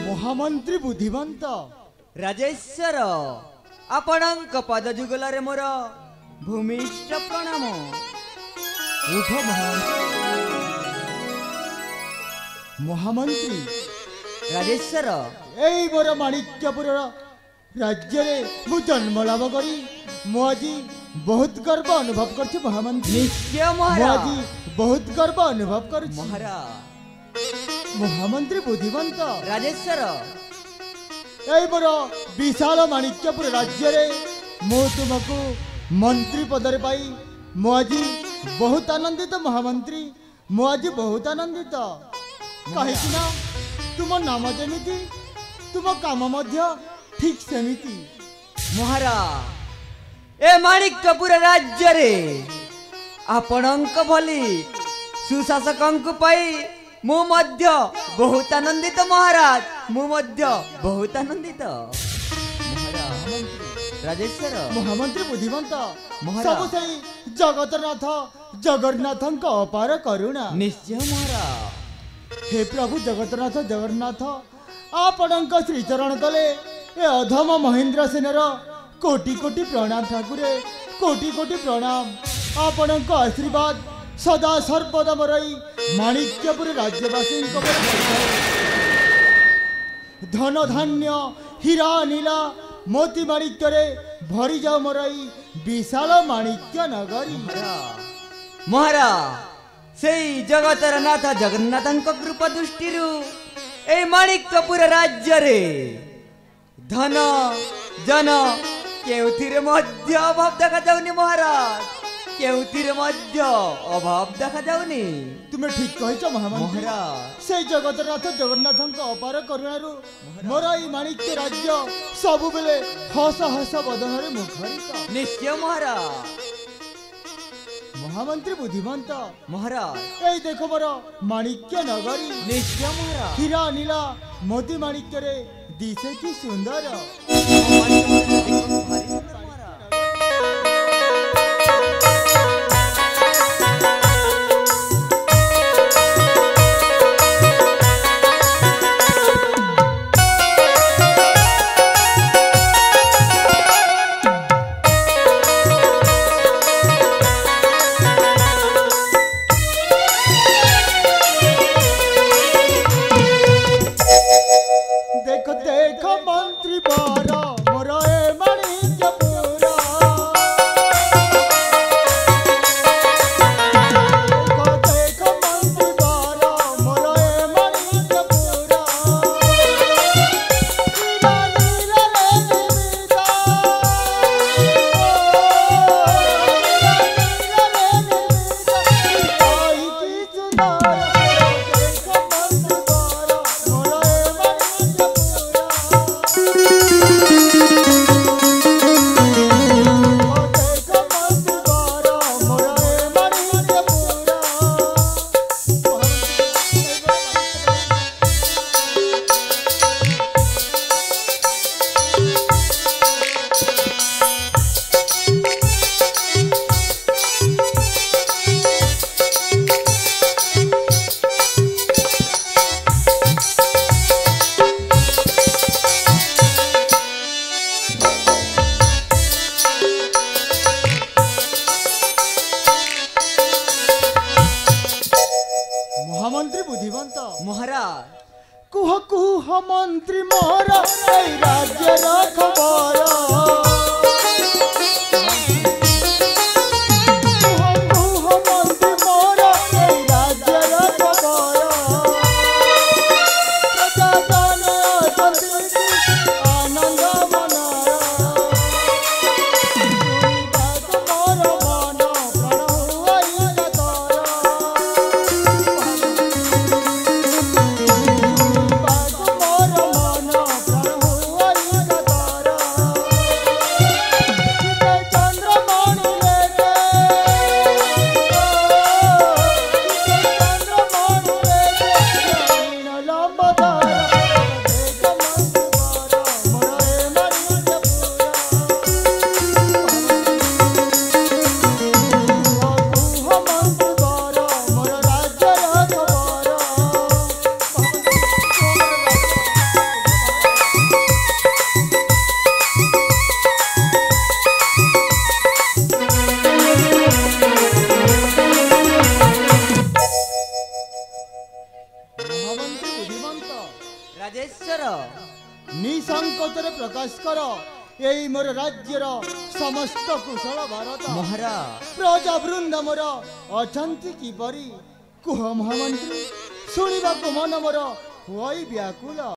महामंत्री बुद्धिवंत राजेश्वर आपणक पद जुगल मोर भूमिष्ठ प्रणाम। उठ महामंत्री राजेश्वर एई मोर माणिक्यपुर राज्य मु जन्म लाभ करी मु आज बहुत गर्व अनुभव कर महामंत्री। निश्चय मु आज महाराज बहुत गर्व अनुभव कर महाराज। महामंत्री बुद्धिवंत राजेश्वर एई मोर विशाल माणिक्यपुर राज्य रे मु तुमको मंत्री पदर पाई मु आज बहुत आनंदित महामंत्री। मु आज बहुत आनंदित कहीं तुम नाम जमीती तुम काम मध्य ठीक सेमिति। महाराज ए माणिक्यपुर राज्य रे आपणक भली सुशासक पाई मु मध्य बहुत आनंदित महाराज। मु मध्य बहुत आनंदित महाराज। राजेश्वर महामंत्री बुद्धिवंत महाराज। सब सही जगतनाथ जगन्नाथ अपार करुणा। निश्चय महाराज। हे प्रभु जगतनाथ जगन्नाथ आपण श्रीचरण तले ए अधम महेंद्र सेनर कोटि कोटि प्रणाम ठाकुरे कोटि कोटि प्रणाम। आपण आशीर्वाद सदा सर्वदा मरई माणिक्यपुर राज्यवासी धन धान्य हीरा नीला मोती माणिक्य भरी जाओ मरई विशाल माणिक्य नगरी। महाराज से जगतर नाथ जगन्नाथ कृपा दृष्टि ए माणिक्यपुर राज्य रे धन जन केउथिरे मध्य अभाव देखा जाउनी महाराज। केउथिरे मध्य अभाव देखा जाउनी। तुम्हें ठीक कहिଛ महामंत्री। महाराज से जगतनाथ जगन्नाथ अपार करुणारू मोर ई माणिक्य राज्य सबु बेले हस हस बदन रे मुखरित। निश्चय महाराज। महामंत्री बुद्धिवंत महाराज ए देखो मोर माणिक्य नगरी। निश्चय महाराज। हीरा नीला मोती माणिक्य रे दिसे की सुंदर। देखो देखो मंत्री बारा मोरा ए माणिक्यपुरा। देखो देखो मंत्री बारा मोरा ए माणिक्यपुरा। हीरा नीला रे निमिता हीरा नीला रे निमिता आई की सुंदर। देखो मंत्री बारा मोरा ए महामंत्री बुद्धिवंत महाराज कुह कुह मंत्री मोरा ए राज्य खबर। कुह कुह मंत्री मोरा ए राज्य खबर। प्रजाजन असंतुष्टि आनंद मनाया। सुनिबाक मोर मन प्राण हुआई जतरा। मोर ରାଜେଶ୍ୱର ନିସଂକୋଚରେ ପ୍ରକାଶ କର ଏଇ ମୋର ରାଜ୍ୟର ସମସ୍ତ କୁଶଳ ଭାରତ ମହାରାଜ ପ୍ରଜା ବୃନ୍ଦ ମୋର ଅଛନ୍ତି କିପରି କୁହ ମହାମନ୍ତ୍ରୀ ଶୁଣିବାକୁ ମନ ମୋର ହୁଏ ବ୍ୟାକୁଳ।